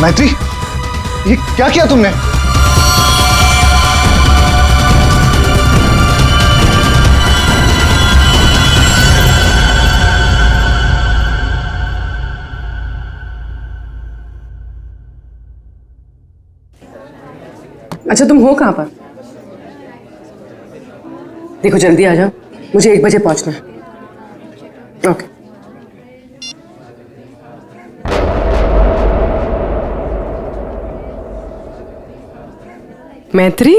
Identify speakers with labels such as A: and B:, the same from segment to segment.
A: मैत्री, ये क्या किया तुमने?
B: अच्छा, तुम हो कहाँ पर? देखो जल्दी आ जाओ, मुझे 1 बजे पहुंचना है। ओके। मैत्री,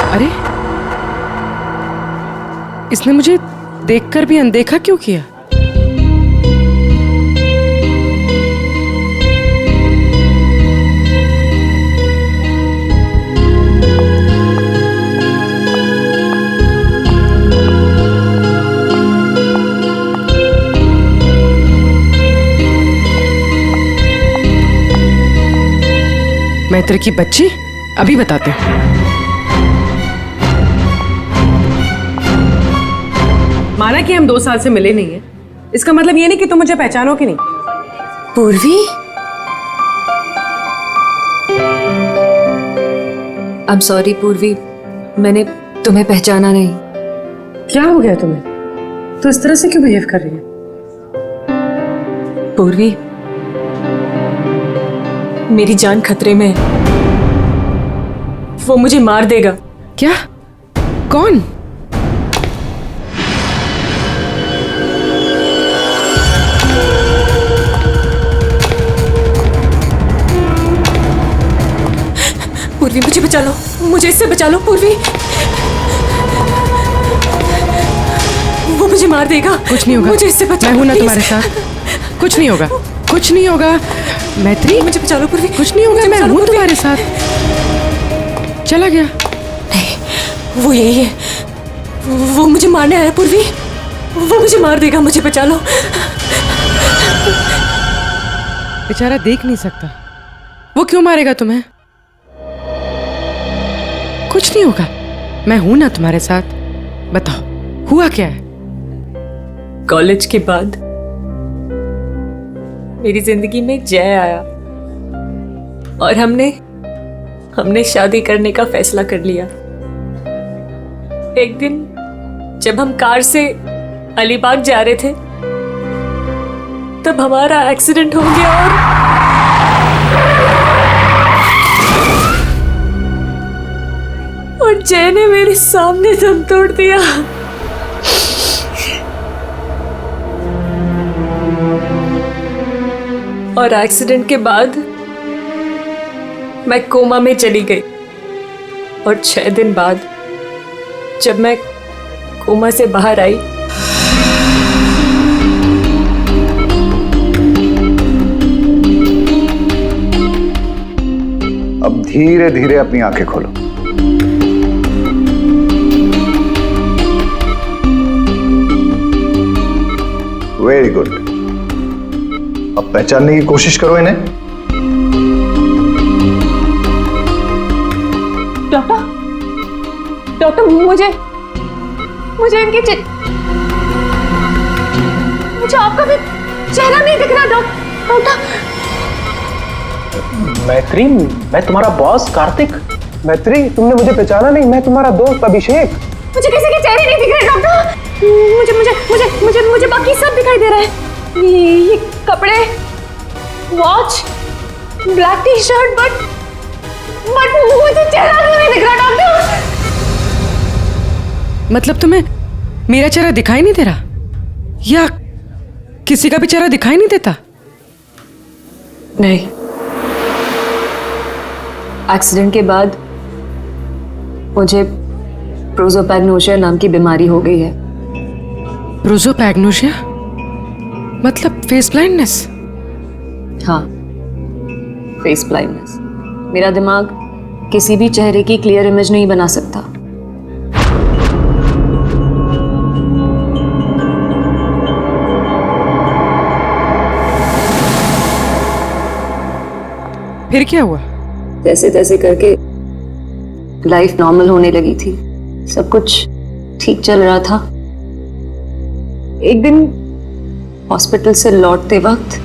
B: अरे इसने मुझे देखकर भी अनदेखा क्यों किया? मैत्री की बच्ची, अभी बताते हैं। माना कि हम 2 साल से मिले नहीं हैं, इसका मतलब ये नहीं कि तुम मुझे पहचानोगे नहीं।
C: पूर्वी, आई एम सॉरी पूर्वी, मैंने तुम्हें पहचाना नहीं।
B: क्या हो गया तुम्हें? तो इस तरह से क्यों बिहेव कर रही है?
C: पूर्वी, मेरी जान खतरे में है। वो मुझे मार देगा।
B: क्या? कौन?
C: पूर्वी, मुझे बचा लो, मुझे इससे बचा लो पूर्वी। वो मुझे मार देगा।
B: कुछ नहीं होगा,
C: मुझे इससे बचा लो,
B: मैं हूं ना
C: please।
B: तुम्हारे साथ। कुछ नहीं होगा, कुछ नहीं होगा। मैत्री,
C: मुझे बचा लो पूर्वी।
B: कुछ नहीं होगा, मैं हूं तुम्हारे साथ। चला गया?
C: नहीं, वो यही है। वो मुझे मारने आया पूर्वी। वो मुझे मार देगा, मुझे बचा लो।
B: बेचारा देख नहीं सकता, वो क्यों मारेगा तुम्हें? कुछ नहीं होगा, मैं हूं ना तुम्हारे साथ। बताओ, हुआ क्या है?
C: कॉलेज के बाद मेरी जिंदगी में जय आया और हमने शादी करने का फैसला कर लिया। एक दिन जब हम कार से अलीबाग जा रहे थे, तब हमारा एक्सीडेंट हो गया और जय ने मेरे सामने दम तोड़ दिया। और एक्सीडेंट के बाद मैं कोमा में चली गई और 6 दिन बाद जब मैं कोमा से बाहर आई,
A: अब धीरे धीरे अपनी आंखें खोलो। Very good. अब पहचानने की कोशिश करो इन्हें।
D: डॉक्टर, मुझे इनके मुझे आपका भी चेहरा नहीं दिख रहा डॉक्टर।
E: मैत्री, मैं तुम्हारा बॉस कार्तिक। मैत्री, तुमने मुझे पहचाना नहीं? मैं तुम्हारा दोस्त अभिषेक।
D: मुझे किसी के चेहरे नहीं दिख रहे डॉक्टर। मुझे मुझे मुझे मुझे मुझे बाकी सब दिखाई दे रहा है। ये कपड़े, watch, black T shirt, but मुझे चेहरा नहीं दिख रहा डॉक्टर।
B: मतलब मेरा चेहरा दिखाई नहीं दे रहा, या किसी का भी चेहरा दिखाई नहीं देता?
C: नहीं, एक्सीडेंट के बाद मुझे प्रोसोपैग्नोसिया नाम की बीमारी हो गई है।
B: प्रोसोपैग्नोसिया मतलब फेस ब्लाइंडनेस?
C: हाँ, फेस ब्लाइंडनेस। मेरा दिमाग किसी भी चेहरे की क्लियर इमेज नहीं बना सकता।
B: फिर क्या हुआ?
C: जैसे तैसे करके लाइफ नॉर्मल होने लगी थी, सब कुछ ठीक चल रहा था। एक दिन हॉस्पिटल से लौटते वक्त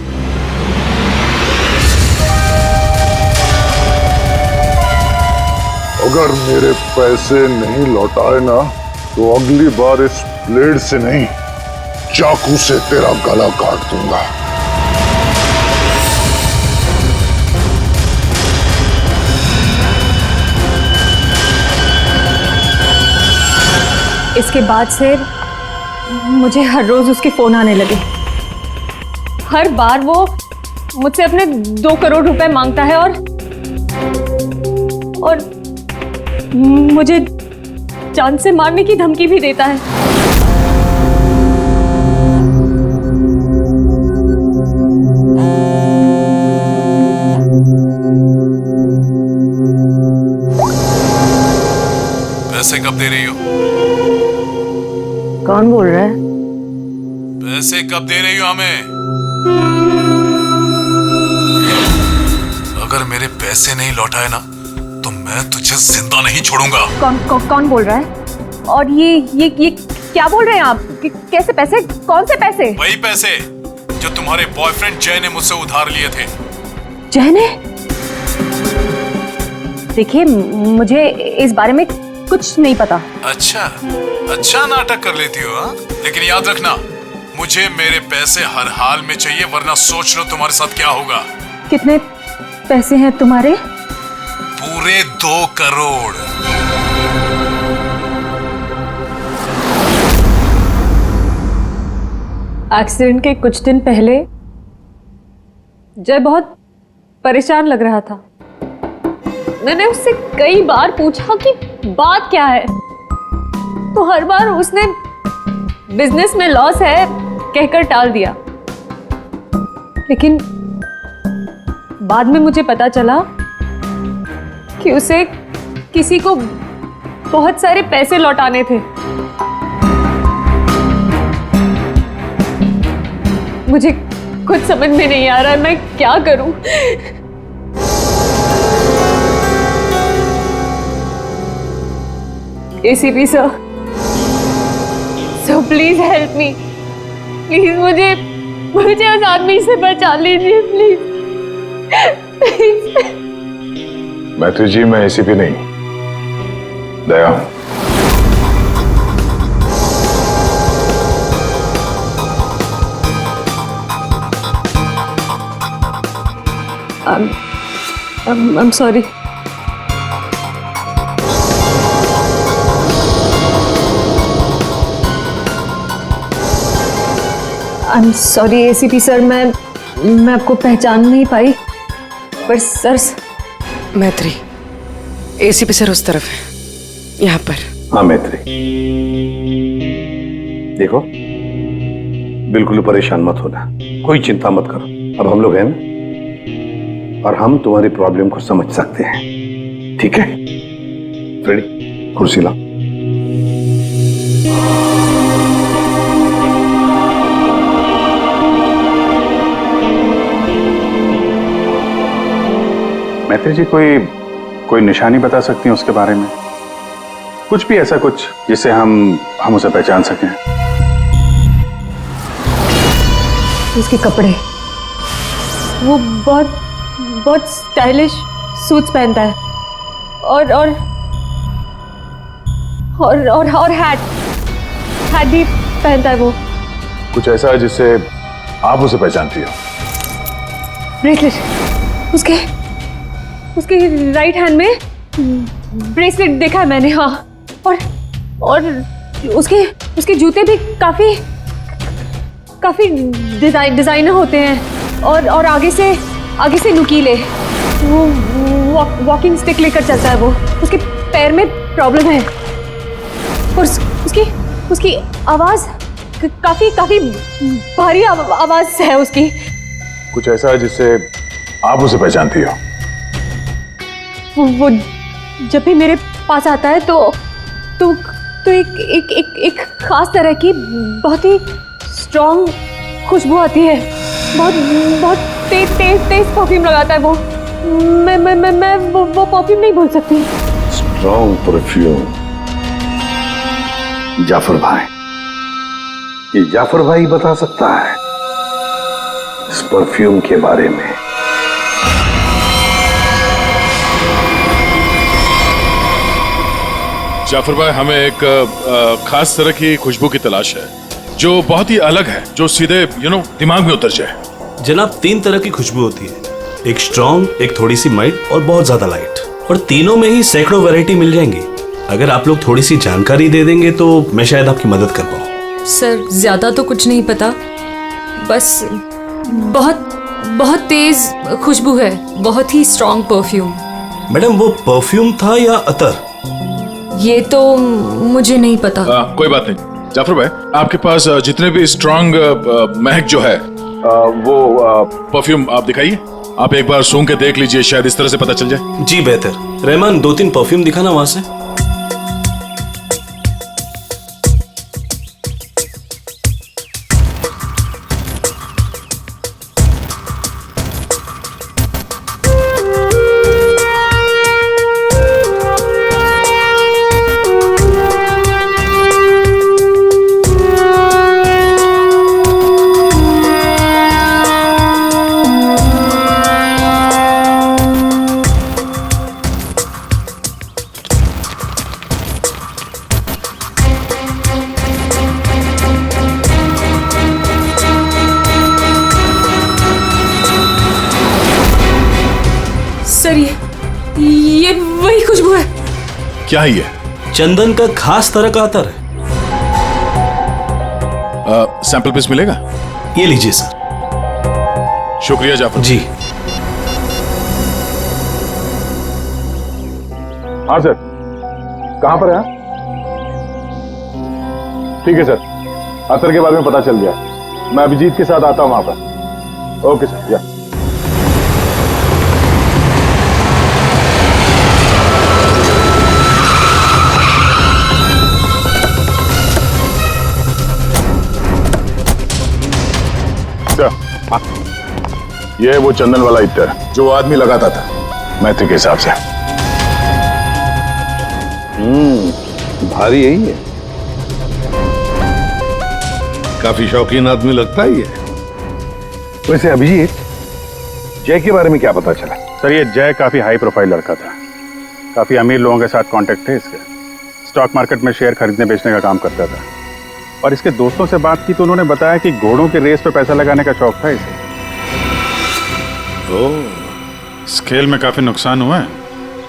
A: अगर मेरे पैसे नहीं लौटाए ना तो अगली बार इस ब्लेड से नहीं, चाकू से तेरा गला काट दूंगा।
D: इसके बाद से मुझे हर रोज उसके फोन आने लगे। हर बार वो मुझसे अपने 2 करोड़ रुपए मांगता है और मुझे जान से मारने की धमकी भी देता है।
F: पैसे कब दे रही हो?
C: कौन बोल रहा है?
F: पैसे कब दे रही हो हमें? अगर मेरे पैसे नहीं लौटाए ना तो मैं तुझे जिंदा नहीं छोड़ूंगा।
D: कौन बोल रहा है? और ये क्या बोल रहे हैं आप? कैसे पैसे? कौन से पैसे?
F: वही पैसे जो तुम्हारे बॉयफ्रेंड जय ने मुझसे उधार लिए थे।
D: जय ने? देखिए, मुझे इस बारे में कुछ नहीं पता।
F: अच्छा नाटक कर लेती हो हाँ? लेकिन याद रखना, मुझे मेरे पैसे हर हाल में चाहिए, वरना सोच लो तुम्हारे साथ क्या होगा।
D: कितने पैसे हैं तुम्हारे?
F: पूरे 2 करोड़।
D: एक्सीडेंट के कुछ दिन पहले जय बहुत परेशान लग रहा था। मैंने उससे कई बार पूछा कि बात क्या है, तो हर बार उसने बिजनेस में लॉस है कहकर टाल दिया। लेकिन बाद में मुझे पता चला कि उसे किसी को बहुत सारे पैसे लौटाने थे। मुझे कुछ समझ में नहीं आ रहा है, मैं क्या करूं? ACP sir, please help me. Please मुझे उस आदमी से बचा लीजिए, प्लीज।
A: मैत्री जी, मैं ACP नहीं, दया हूं।
D: I'm sorry. I'm sorry ACP sir, मैं आपको पहचान नहीं पाई, पर सर।
B: मैत्री, ACP सर उस तरफ है, यहाँ पर।
G: हाँ मैत्री, देखो बिल्कुल परेशान मत होना, कोई चिंता मत करो। अब हम लोग हैं ना, और हम तुम्हारी प्रॉब्लम को समझ सकते हैं, ठीक है? रेडी? कुर्सी लाओ। मैत्री जी, कोई निशानी बता सकती हैं उसके बारे में? कुछ भी ऐसा कुछ जिससे हम उसे पहचान सकें।
D: उसके कपड़े, वो बहुत स्टाइलिश सूट्स पहनता है, और हैट भी पहनता है वो।
A: कुछ ऐसा है जिससे आप उसे पहचानती हो?
D: ब्रेसलेट, उसके राइट हैंड में ब्रेसलेट देखा है मैंने। हाँ, और उसके जूते भी काफी काफी डिजाइनर होते हैं और आगे से नुकीले। वो वॉकिंग स्टिक लेकर चलता है। वो उसके पैर में प्रॉब्लम है और उसकी आवाज काफी भारी आवाज है उसकी।
F: कुछ ऐसा है जिससे आप उसे पहचानती हो?
D: वो जब भी मेरे पास आता है तो एक खास तरह की बहुत ही स्ट्रॉन्ग खुशबू आती है। बहुत तेज परफ्यूम लगाता है वो। मैं वो परफ्यूम नहीं भूल सकती।
G: Strong perfume. जाफर भाई, ये जाफर भाई बता सकता है इस परफ्यूम के बारे में।
F: जाफर भाई, हमें एक खास तरह की खुशबू की तलाश है जो बहुत ही अलग है, जो सीधे दिमाग में उतर जाए।
H: जनाब, 3 तरह की खुशबू होती है, एक स्ट्रॉन्ग, एक थोड़ी सी माइल्ड और बहुत ज्यादा लाइट। और तीनों में ही सैकड़ों वैरायटी मिल जाएंगी। अगर आप लोग थोड़ी सी जानकारी दे देंगे तो मैं शायद आपकी मदद कर पाऊँ।
I: सर, ज्यादा तो कुछ नहीं पता, बस बहुत तेज खुशबू है, बहुत ही स्ट्रॉन्ग परफ्यूम।
H: मैडम, वो परफ्यूम था या अतर?
I: ये तो मुझे नहीं पता।
F: कोई बात नहीं। जाफर भाई, आपके पास जितने भी स्ट्रॉन्ग महक जो है वो परफ्यूम आप दिखाइए। आप एक बार सूंघ के देख लीजिए, शायद इस तरह से पता चल जाए।
H: जी बेहतर। रहमान, 2-3 परफ्यूम दिखाना वहां से।
I: सर, ये वही खुशबू है।
F: क्या है ये?
H: चंदन का खास तरह का अतर है।
F: सैंपल पीस मिलेगा?
H: ये लीजिए सर।
F: शुक्रिया जाफर
H: जी।
A: हाँ सर, कहाँ पर है? ठीक है सर, अतर के बारे में पता चल गया। मैं अभिजीत के साथ आता हूँ वहां पर। Okay sir. या ये वो चंदन वाला इत्र जो आदमी लगाता था मैत्री के हिसाब से।
G: भारी यही है। काफी शौकीन आदमी लगता है ये। वैसे अभिजीत, जय के बारे में क्या पता चला?
J: सर, ये जय काफी हाई प्रोफाइल लड़का था। काफी अमीर लोगों के साथ कांटेक्ट थे इसके। स्टॉक मार्केट में शेयर खरीदने बेचने का काम करता था। और इसके दोस्तों से बात की तो उन्होंने बताया कि घोड़ों के रेस पे पैसा लगाने का शौक था इसे।
F: इस खेल में काफी नुकसान हुआ है।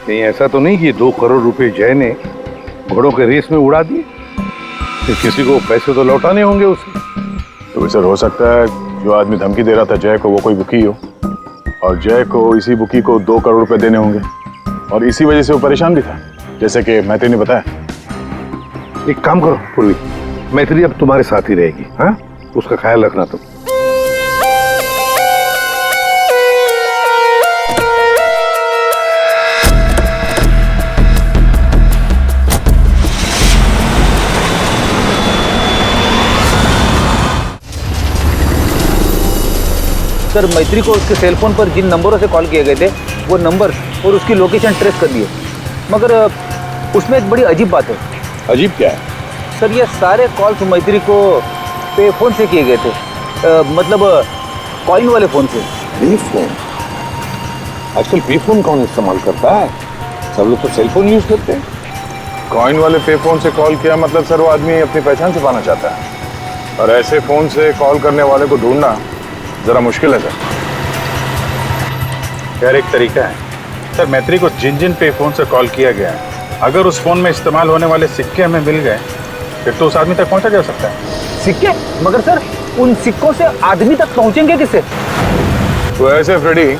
G: नहीं, ऐसा तो नहीं कि 2 करोड़ रुपए जय ने घोड़ों के रेस में उड़ा दिए। फिर किसी को पैसे तो लौटाने होंगे उसे।
A: तो सर, हो सकता है जो आदमी धमकी दे रहा था जय को, वो कोई बुकी हो और जय को इसी बुकी को 2 करोड़ रुपए देने होंगे और इसी वजह से वो परेशान भी था, जैसे कि मैत्री ने बताया।
G: एक काम करो पूर्वी, मैत्री अब तुम्हारे साथ ही रहेगी। हाँ, उसका ख्याल रखना तुम।
E: सर, मैत्री को उसके सेल फोन पर जिन नंबरों से कॉल किए गए थे वो नंबर और उसकी लोकेशन ट्रेस कर दिए, मगर उसमें एक बड़ी अजीब बात है।
A: अजीब क्या है?
E: सर, ये सारे कॉल्स मैत्री को पे फोन से किए गए थे, मतलब कॉइन वाले फोन से।
G: पे फोन? आजकल पे फोन कौन इस्तेमाल करता है? सब लोग तो सेल फोन यूज करते हैं।
A: कॉइन वाले पे फोन से कॉल किया मतलब सर वो आदमी अपनी पहचान छुपाना चाहता है और ऐसे फोन से कॉल करने वाले को ढूंढना जरा मुश्किल है सर।
J: यार, एक तरीका है सर। मैत्री को जिन जिन पे फोन से कॉल किया गया है, अगर उस फोन में इस्तेमाल होने वाले सिक्के हमें मिल गए फिर तो उस आदमी तक पहुंचा जा सकता है।
E: सिक्के? मगर सर उन सिक्कों से आदमी तक पहुंचेंगे किससे?
A: तो ऐसे फ्रेडी,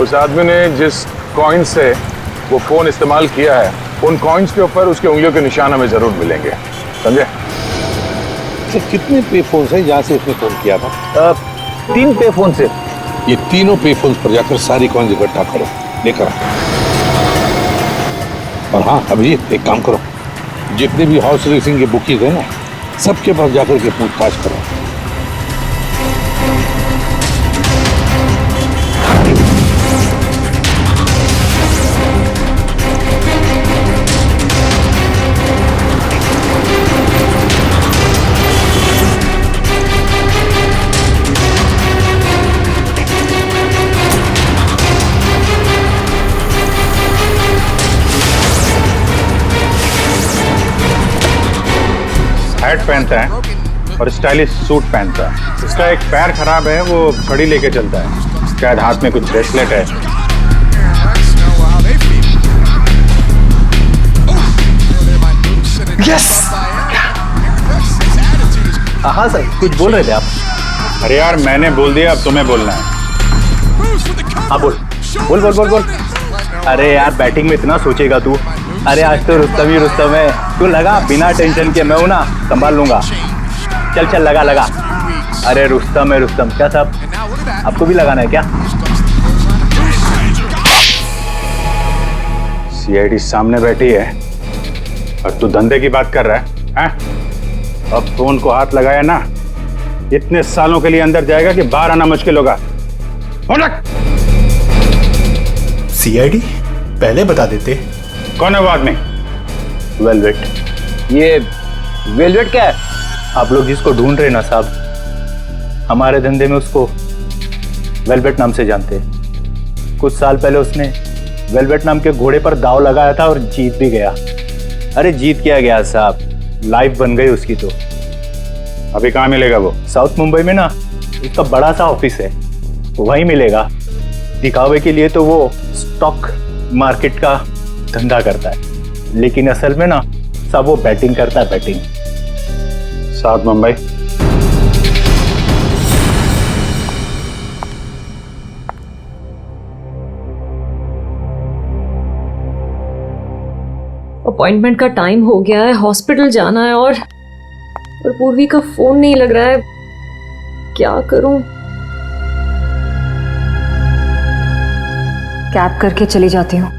A: उस आदमी ने जिस कॉइन से वो फोन इस्तेमाल किया है, उन कॉइन्स के ऊपर उसकी उंगलियों के निशान हमें जरूर मिलेंगे, समझे?
G: कितने पे फोन है जहाँ से इसने फोन किया था?
E: 3 पे फोन से।
G: ये तीनों पे फोन पर जाकर सारी कॉइन इकट्ठा करो, लेकर आओ। और हाँ अभिजीत, एक काम करो, जितने भी हॉर्स रेसिंग के बुकीज है ना, सबके पास जाकर के पूछताछ करो।
J: हैट पहनता है और स्टाइलिश सूट पहनता है। इसका एक पैर खराब है, वो घड़ी लेके चलता है, शायद हाथ में कुछ ब्रेसलेट है।
E: यस! हाँ सर, कुछ बोल रहे थे आप?
J: अरे यार मैंने बोल दिया, अब तुम्हें बोलना है।
E: हाँ बोल बोल बोल बोल बोल। अरे यार बैटिंग में इतना सोचेगा तू? अरे आज तो रुस्तम ही रुस्तम है, तू लगा बिना टेंशन के, मैं हूं ना, संभाल लूंगा। चल चल लगा लगा। अरे रुस्तम है रुस्तम। क्या साहब, आपको भी लगाना है क्या?
J: सीआईडी सामने बैठी है और तू धंधे की बात कर रहा है, हैं? अब फोन को हाथ लगाया ना, इतने सालों के लिए अंदर जाएगा कि बाहर आना मुश्किल होगा।
H: सीआईडी पहले बता देते।
J: कौन है वो आदमी?
E: वेलवेट। ये वेलवेट क्या है? आप लोग जिसको ढूंढ रहे ना साहब, हमारे धंधे में उसको वेलवेट नाम से जानते हैं। कुछ साल पहले उसने वेलवेट नाम के घोड़े पर दांव लगाया था और जीत भी गया। अरे जीत क्या गया साहब, लाइफ बन गई उसकी। तो
J: अभी कहाँ मिलेगा वो?
E: साउथ मुंबई में ना उसका बड़ा सा ऑफिस है, वहीं मिलेगा। दिखावे के लिए तो वो स्टॉक मार्केट का धंधा करता है, लेकिन असल में ना सब वो बैटिंग करता है, बैटिंग।
J: साउथ मुंबई?
D: अपॉइंटमेंट का टाइम हो गया है, हॉस्पिटल जाना है और पूर्वी का फोन नहीं लग रहा है, क्या करूं?
C: कैब करके चली जाती हूँ।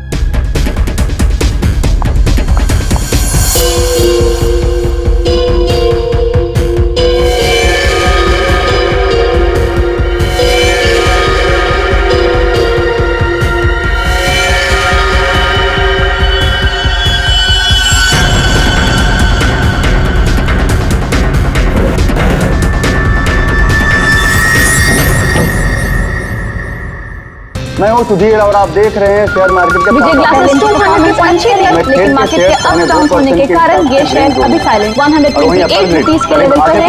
E: मैं हूँ सुधीर और आप देख रहे हैं शेयर मार्केट के
K: विजय ग्लासेस 200 लेकिन मार्केट के अप डाउन होने के कारण ये शेयर अभी साइलेंट 128 रुपीस के लेवल पर है।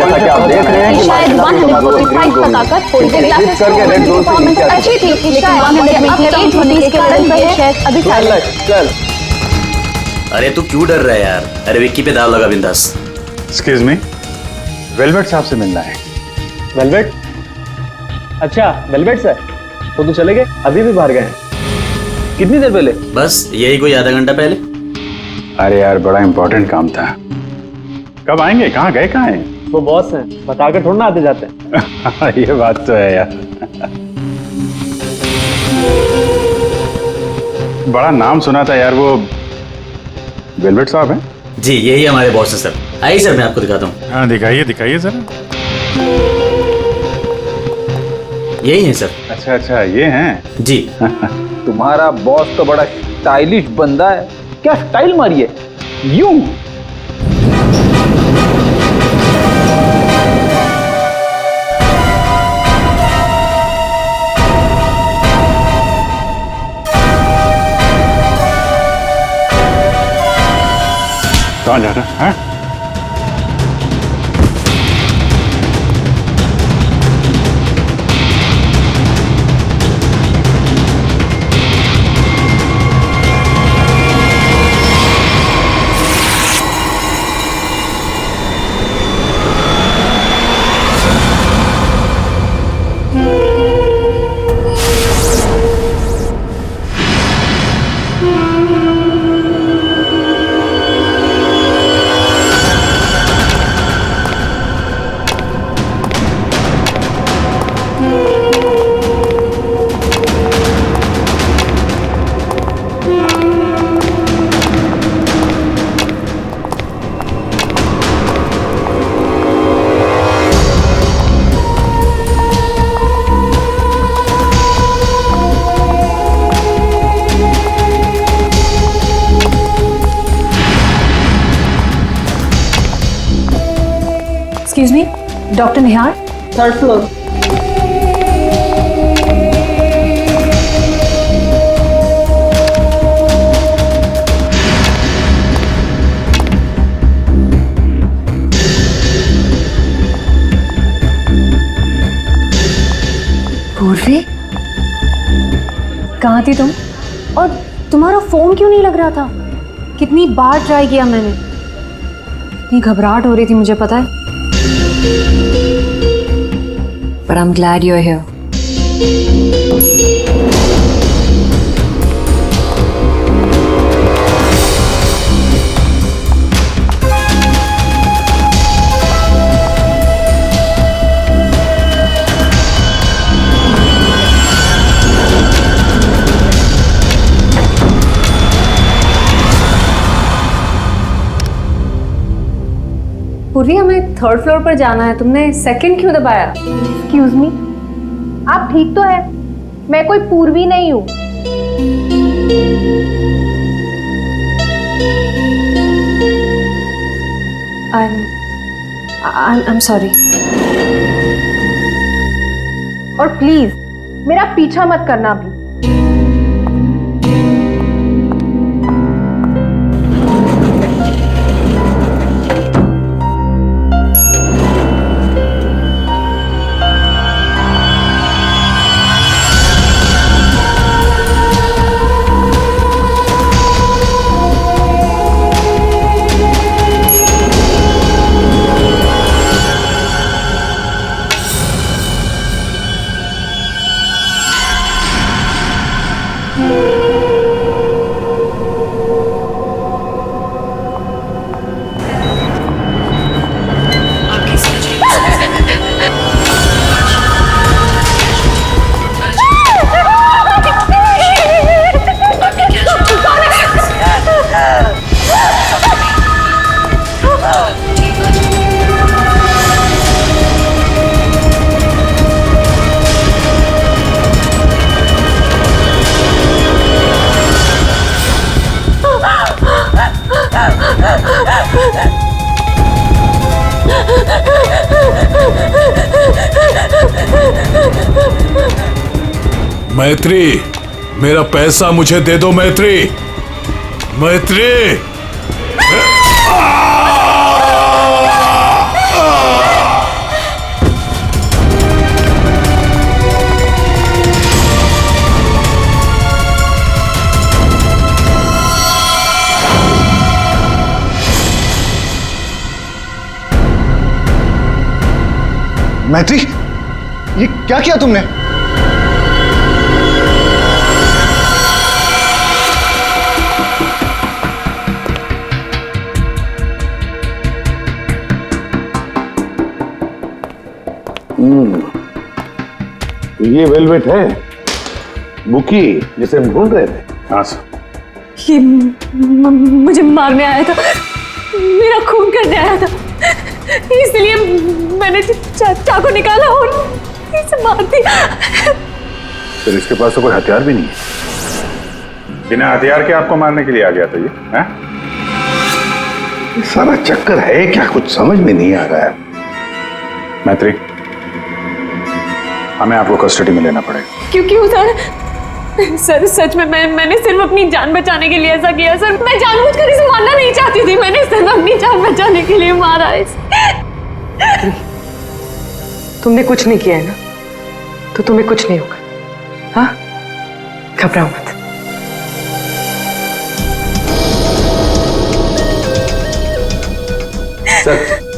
K: शायद 145 तक आकर थोड़ी देर ग्लासेस परफॉर्मेंस अच्छी थी, लेकिन 128 रुपीस के कारण ये शेयर अभी साइलेंट।
E: चल।
L: अरे तू क्यों डर रहा है यार? अरे विक्की पे दाव लगा बिंदास।
J: एक्सक्यूज मी, वेलवेट साहब से मिलना है।
E: वेलवेट? अच्छा वेलवेट सर, वो तो चले गए, अभी भी बाहर गए। कितनी देर पहले?
L: बस यही कोई आधा घंटा पहले।
J: अरे यार बड़ा इंपॉर्टेंट काम था। कब आएंगे? कहाँ गए? कहाँ हैं?
E: वो बॉस हैं, बताकर थोड़ा ना आते जाते हैं।
J: ये बात तो है यार। बड़ा नाम सुना था यार, वो वेलवेट साहब हैं?
L: जी यही हमारे बॉस है सर। आइए सर मैं आपको दिखाता हूँ।
J: हाँ दिखाइए दिखाइए जरा।
L: यही है सर।
J: अच्छा अच्छा ये हैं?
L: जी।
E: तुम्हारा बॉस तो बड़ा स्टाइलिश बंदा है, क्या स्टाइल मारी है यूं।
J: कहाँ जा रहा है?
D: मी, डॉक्टर निहार, 3rd फ्लोर।
C: पूर्वी,
D: कहाँ थी तुम? और तुम्हारा फोन क्यों नहीं लग रहा था? कितनी बार ट्राई किया मैंने, इतनी घबराहट हो रही थी मुझे पता है।
C: but I'm glad you're here.
D: पूर्वी, हमें 3rd फ्लोर पर जाना है, तुमने 2nd क्यों दबाया?
K: एक्सक्यूज मी, आप ठीक तो है? मैं कोई पूर्वी नहीं हूँ।
D: I'm sorry।
K: और प्लीज मेरा पीछा मत करना भी।
F: मैत्री, मेरा पैसा मुझे दे दो मैत्री। मैत्री,
M: मैत्री, ये क्या किया तुमने?
G: ये वेलवेट है, बुकी, जिसे हम ढूंढ रहे थे।
J: हाँ सर।
D: ये मुझे मारने आया था, मेरा खून करने आया था, इसलिए मैंने चाकू निकाला और इसे मार दिया।
J: फिर इसके पास तो कोई हथियार भी नहीं है, बिना हथियार के आपको मारने के लिए आ गया था ये, हैं?
G: ये सारा चक्कर है क्या, कुछ समझ में नहीं आ रहा है।
J: मैत्री, हमें आपको कस्टडी में लेना पड़ेगा।
D: क्यों सर? सच में मैंने सिर्फ अपनी जान बचाने के लिए ऐसा किया सर। मैं जानबूझकर इसे मारना नहीं चाहती थी, मैंने सिर्फ अपनी जान बचाने के लिए मारा इसे।
B: तुमने कुछ नहीं किया है ना, तो तुम्हें कुछ नहीं होगा। हाँ, घबराओ मत।
E: सर,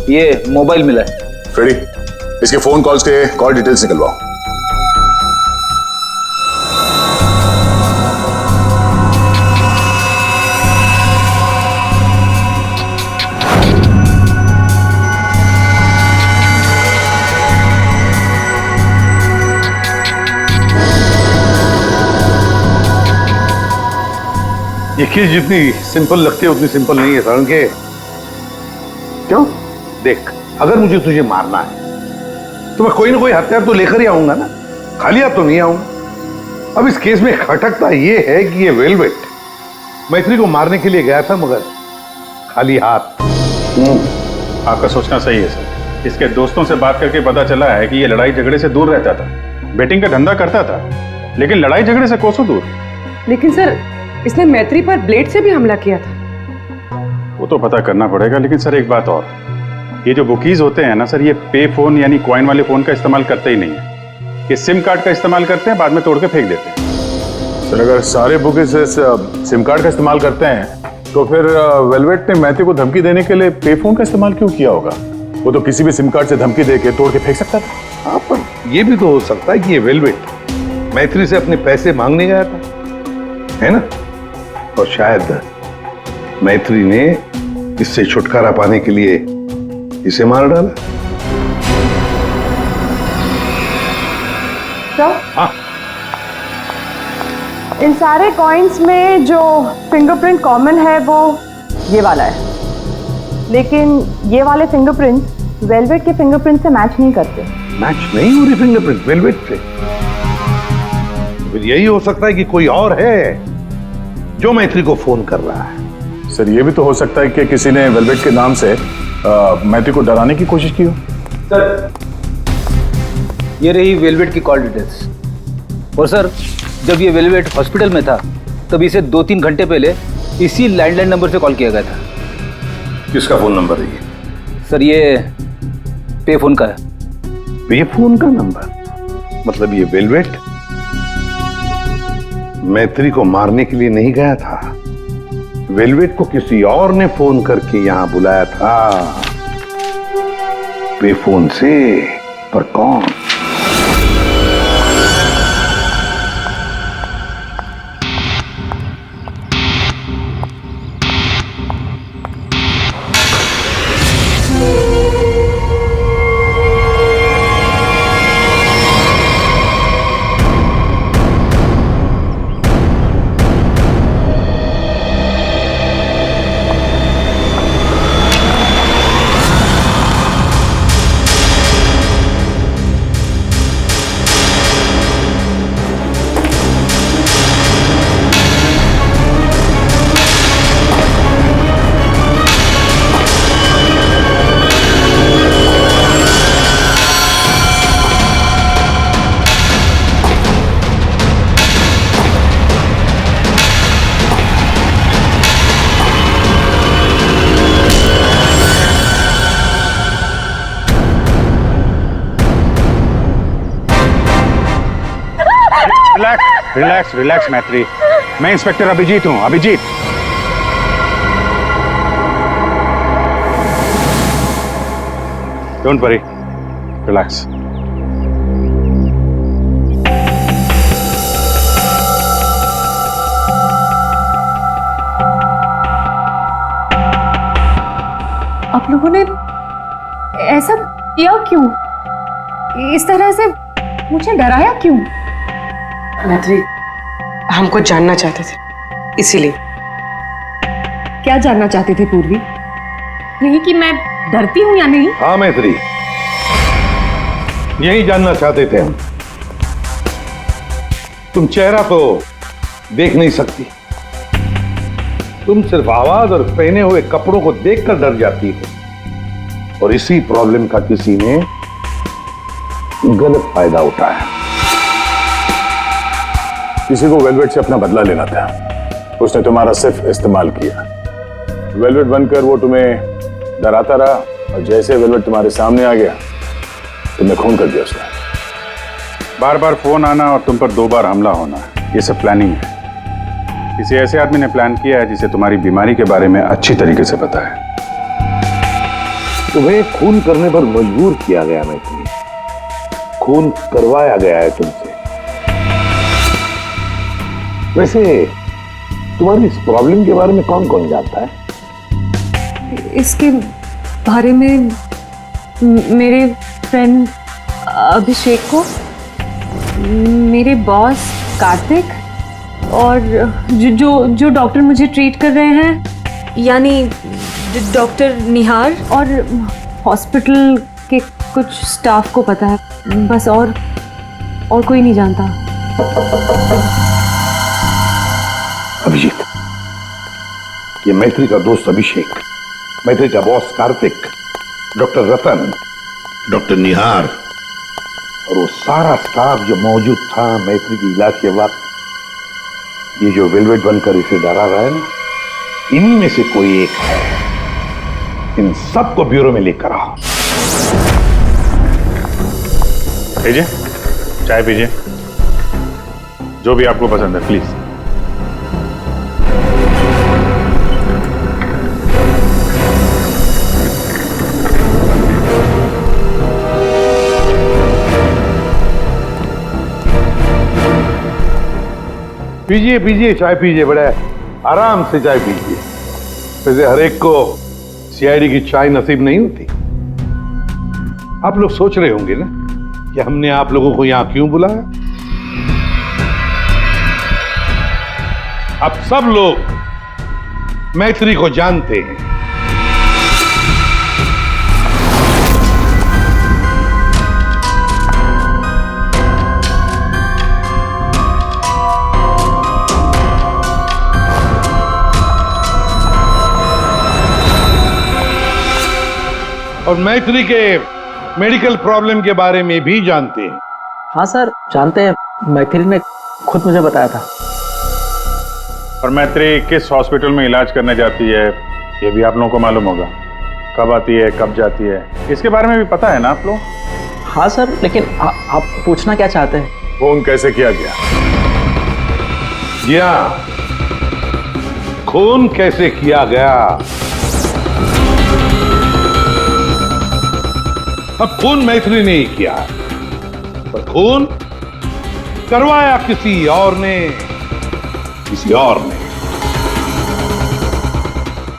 E: ये मोबाइल मिला है।
A: फ्रेडी, इसके फोन कॉल्स के कॉल डिटेल्स निकलवाओ।
G: ये चीज जितनी सिंपल लगती है उतनी सिंपल नहीं है सरण के। क्यों? देख, अगर मुझे तुझे मारना है तो मैं कोई ना कोई हथियार तो लेकर ही आऊंगा ना, खाली हाथ तो नहीं आऊंगा। अब इस केस में खटकता ये है कि ये वेलवेट मैत्री को मारने के लिए गया था, मगर खाली हाथ।
J: आपका सोचना सही है सर। इसके दोस्तों से बात करके पता चला है कि ये लड़ाई झगड़े से दूर रहता था, बेटिंग का धंधा करता था, लेकिन लड़ाई झगड़े से कोसों दूर।
B: लेकिन सर, इसने मैत्री पर ब्लेड से भी हमला किया था।
J: वो तो पता करना पड़ेगा, लेकिन सर एक बात और, ये जो बुकीज होते हैं ना सर, ये पे फोन यानी कॉइन वाले फोन का इस्तेमाल करते ही नहीं है। ये सिम कार्ड का इस्तेमाल करते हैं, बाद में तोड़ के फेंक देते हैं।
A: सर अगर सारे बुकीज सिम कार्ड का इस्तेमाल करते हैं तो फिर वेलवेट ने मैत्री को धमकी देने के लिए पे फोन का इस्तेमाल क्यों किया होगा? वो तो किसी भी सिम कार्ड से धमकी देके तोड़ के फेंक सकता था।
G: हाँ, पर ये भी तो हो सकता है कि ये वेलवेट मैत्री से अपने पैसे मांगने गया था, है ना? और शायद मैत्री ने इससे छुटकारा पाने के लिए इसे मार डाला।
K: तो
G: हाँ,
K: इन सारे कॉइन्स में जो फिंगरप्रिंट कॉमन है वो ये वाला है, लेकिन ये वाले फिंगरप्रिंट वेलवेट के फिंगरप्रिंट से मैच नहीं करते।
G: मैच नहीं हो रही फिंगरप्रिंट वेलवेट से? फिर यही हो सकता है कि कोई और है जो मैत्री को फोन कर रहा है।
A: सर ये भी तो हो सकता है कि किसी ने वेलवेट के नाम से मैत्री को डराने की कोशिश की हो।
E: सर ये रही वेलवेट की कॉल डिटेल्स। और सर जब ये वेलवेट हॉस्पिटल में था तब इसे 2-3 घंटे पहले इसी लैंडलाइन नंबर से कॉल किया गया था।
G: किसका फोन नंबर है ये?
E: सर ये पे फोन का है।
G: पे फोन का नंबर? मतलब ये वेलवेट मैत्री को मारने के लिए नहीं गया था, वेलवेट को किसी और ने फोन करके यहां बुलाया था पे फोन से। पर कौन?
J: रिलैक्स रिलैक्स मैत्री, मैं इंस्पेक्टर अभिजीत हूं। Abhijeet, don't worry, relax.
D: आप लोगों ने ऐसा किया क्यों? इस तरह से मुझे डराया क्यों?
B: मैत्री, हमको जानना चाहते थे, इसीलिए।
D: क्या जानना चाहते थे पूर्वी? नहीं कि मैं डरती हूं या नहीं?
G: हाँ मैत्री, यही जानना चाहते थे हम। तुम चेहरा तो देख नहीं सकती, तुम सिर्फ आवाज और पहने हुए कपड़ों को देखकर डर जाती हो, और इसी प्रॉब्लम का किसी ने गलत फायदा उठाया।
A: किसी को वेलवेट से अपना बदला लेना था, उसने तुम्हारा सिर्फ इस्तेमाल किया। वेलवेट बनकर वो तुम्हें डराता रहा, और जैसे वेलवेट तुम्हारे सामने आ गया तुमने खून कर दिया उसका।
J: बार बार फोन आना और तुम पर 2 बार हमला होना, ये सब प्लानिंग है। किसी ऐसे आदमी ने प्लान किया है जिसे तुम्हारी बीमारी के बारे में अच्छी तरीके से पता है।
G: तुम्हें खून करने पर मजबूर किया गया मैत्री, खून करवाया गया है तुमसे। वैसे तुम्हारी इस प्रॉब्लम के बारे में कौन कौन जानता है?
D: इसके बारे में मेरे फ्रेंड अभिषेक को, मेरे बॉस कार्तिक, और जो डॉक्टर मुझे ट्रीट कर रहे हैं यानी डॉक्टर निहार, और हॉस्पिटल के कुछ स्टाफ को पता है बस, और कोई नहीं जानता।
G: अभिजीत, ये मैत्री का दोस्त अभिषेक, मैत्री का बॉस कार्तिक, डॉक्टर रतन, डॉक्टर निहार और वो सारा स्टाफ जो मौजूद था मैत्री के इलाज के वक्त, ये जो वेलवेट बनकर इसे डरा रहा है ना, इन्हीं में से कोई एक है। इन सबको ब्यूरो में लेकर आओ।
J: लीजिए, चाय पीजिए, जो भी आपको पसंद है प्लीज।
G: पीजिए पीजिए, चाय पीजिए, बड़े आराम से चाय पीजिए। वैसे हर एक को सीआईडी की चाय नसीब नहीं होती। आप लोग सोच रहे होंगे ना कि हमने आप लोगों को यहां क्यों बुलाया। अब सब लोग मैत्री को जानते हैं। और मैत्री के मेडिकल प्रॉब्लम के बारे में भी जानते हैं।
N: हाँ सर, जानते हैं, मैत्री ने खुद मुझे बताया था।
J: और मैत्री किस हॉस्पिटल में इलाज करने जाती है ये भी आप लोगों को मालूम होगा। कब आती है, कब जाती है, इसके बारे में भी पता है ना आप लोग?
N: हाँ सर, लेकिन आप पूछना क्या चाहते हैं?
A: फोन कैसे किया गया?
G: जी हाँ, खून कैसे किया गया। अब खून मैत्री ने ही किया, पर खून करवाया किसी और ने।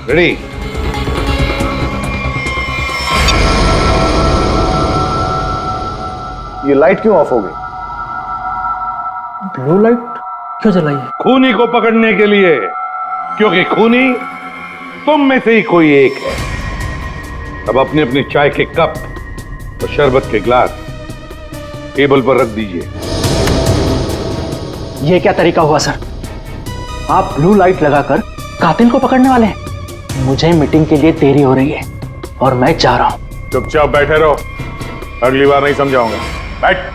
G: रेडी?
M: ये लाइट क्यों ऑफ हो गई?
N: ब्लू लाइट क्यों जलाई है?
G: खूनी को पकड़ने के लिए, क्योंकि खूनी तुम में से ही कोई एक है। अब अपने अपने चाय के कप और शरबत के ग्लास टेबल पर रख दीजिए।
N: ये क्या तरीका हुआ सर? आप ब्लू लाइट लगाकर कातिल को पकड़ने वाले हैं? मुझे मीटिंग के लिए देरी हो रही है और मैं जा रहा हूं।
J: चुपचाप बैठे रहो, अगली बार नहीं समझाऊंगा। बैठ।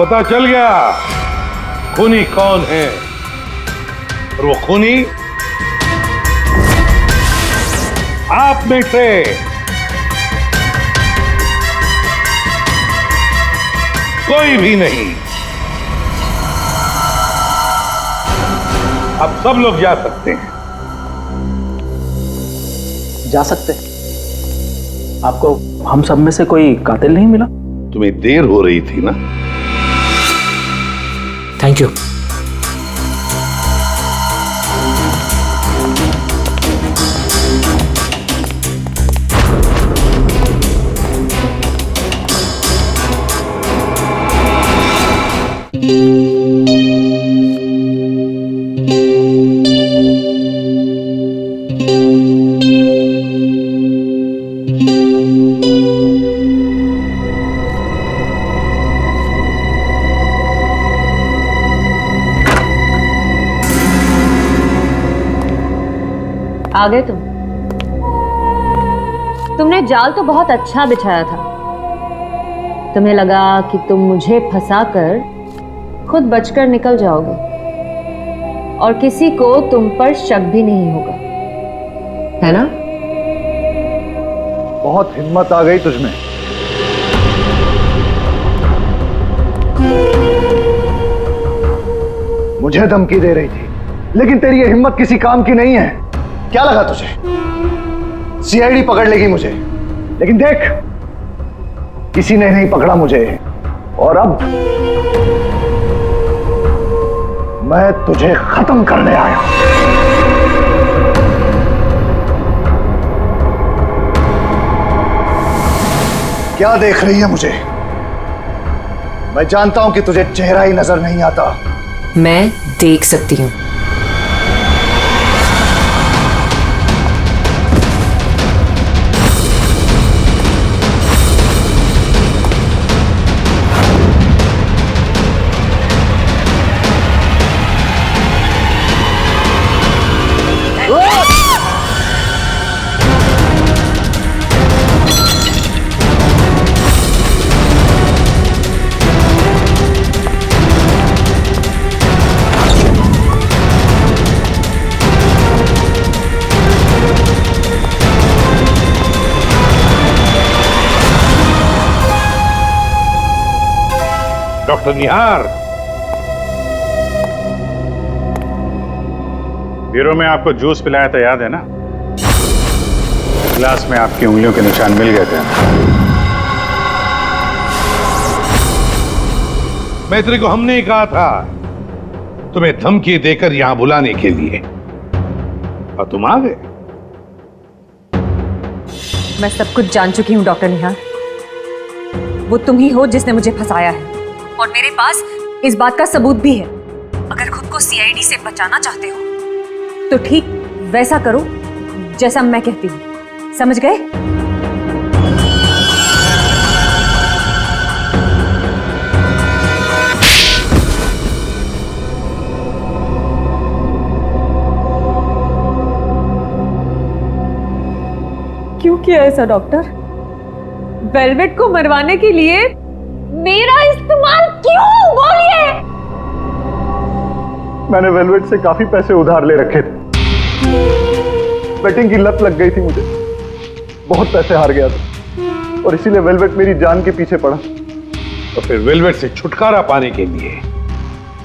G: पता चल गया खूनी कौन है। और वो खूनी आप में से कोई भी नहीं। अब सब लोग जा सकते हैं।
N: जा सकते? आपको हम सब में से कोई कातिल नहीं मिला?
G: तुम्हें देर हो रही थी ना।
N: Thank you.
D: आ गए तुमने जाल तो बहुत अच्छा बिछाया था। तुम्हें लगा कि तुम मुझे फंसाकर खुद बचकर निकल जाओगे और किसी को तुम पर शक भी नहीं होगा, है ना?
M: बहुत हिम्मत आ गई तुझमें। मुझे धमकी दे रही थी, लेकिन तेरी ये हिम्मत किसी काम की नहीं है। क्या लगा तुझे सीआईडी पकड़ लेगी मुझे? लेकिन देख, किसी ने नहीं पकड़ा मुझे, और अब मैं तुझे खत्म करने आया हूं। क्या देख रही है मुझे? मैं जानता हूं कि तुझे चेहरा ही नजर नहीं आता।
I: मैं देख सकती हूँ।
G: डॉक्टर निहार,
J: ब्यूरो में आपको जूस पिलाया था, याद है ना? गिलास में आपकी उंगलियों के निशान मिल गए थे।
G: मैत्री को हमने ही कहा था तुम्हें धमकी देकर यहां बुलाने के लिए, और तुम आ गए।
D: मैं सब कुछ जान चुकी हूँ डॉक्टर निहार। वो तुम ही हो जिसने मुझे फंसाया है, और मेरे पास इस बात का सबूत भी है। अगर खुद को सीआईडी से बचाना चाहते हो तो ठीक वैसा करो जैसा मैं कहती हूँ, समझ गए? क्यों किया ऐसा डॉक्टर? वेलवेट को मरवाने के लिए मेरा इस्तेमाल क्यों? बोलिए।
M: मैंने वेलवेट से काफी पैसे उधार ले रखे थे। बेटिंग की लत लग गई थी मुझे, बहुत पैसे हार गया था, और इसीलिए वेलवेट मेरी जान के पीछे पड़ा।
G: तो फिर वेलवेट से छुटकारा पाने के लिए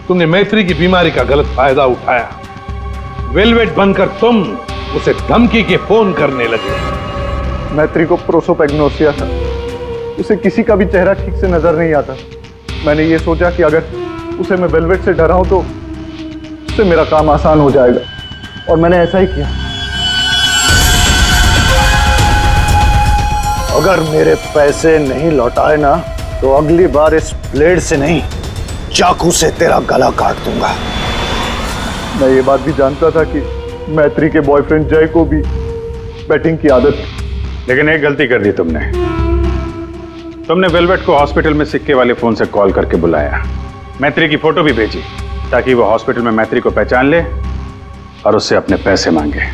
G: तुमने मैत्री की बीमारी का गलत फायदा उठाया। वेलवेट बनकर तुम उसे धमकी के फोन करने लगे।
M: मैत्री को प्रोसोपैग्नोसिया था, उसे किसी का भी चेहरा ठीक से नजर नहीं आता। मैंने ये सोचा कि अगर उसे मैं वेलवेट से डराऊं तो उससे मेरा काम आसान हो जाएगा, और मैंने ऐसा ही किया। अगर मेरे पैसे नहीं लौटाए ना तो अगली बार इस ब्लेड से नहीं, चाकू से तेरा गला काट दूंगा। मैं ये बात भी जानता था कि मैत्री के बॉयफ्रेंड जय को भी बैटिंग की आदत थी,
J: लेकिन एक गलती कर दी तुमने वेलवेट को हॉस्पिटल में सिक्के वाले फोन से कॉल करके बुलाया, मैत्री की फोटो भी भेजी ताकि वो हॉस्पिटल में मैत्री को पहचान ले और उससे अपने पैसे मांगे।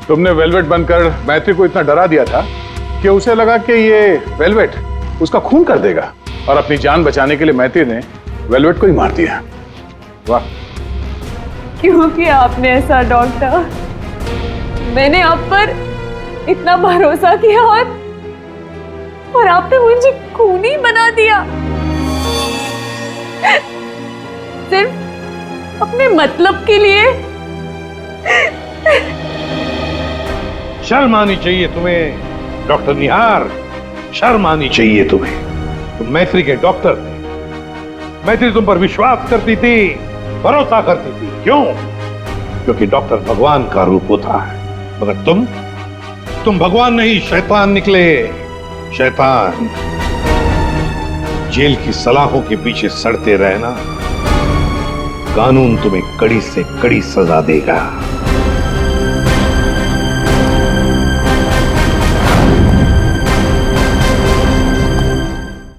A: तुमने वेलवेट बनकर मैत्री को इतना डरा दिया था कि उसे लगा कि ये वेलवेट उसका खून कर देगा, और अपनी जान बचाने के लिए मैत्री ने वेलवेट को ही मार दिया। वाह!
D: क्यों किया आपने ऐसा डॉक्टर? मैंने आप पर इतना भरोसा किया और आपने मुझे खूनी बना दिया, सिर्फ अपने मतलब के लिए।
G: शर्म आनी चाहिए तुम्हें डॉक्टर निहार, शर्म आनी चाहिए तुम्हें। तुम मैत्री के डॉक्टर थे, मैत्री तुम पर विश्वास करती थी, भरोसा करती थी। क्यों? क्योंकि डॉक्टर भगवान का रूप होता है, मगर तुम भगवान नहीं, शैतान निकले। शैतान। जेल की सलाखों के पीछे सड़ते रहना, कानून तुम्हें कड़ी से कड़ी सजा देगा।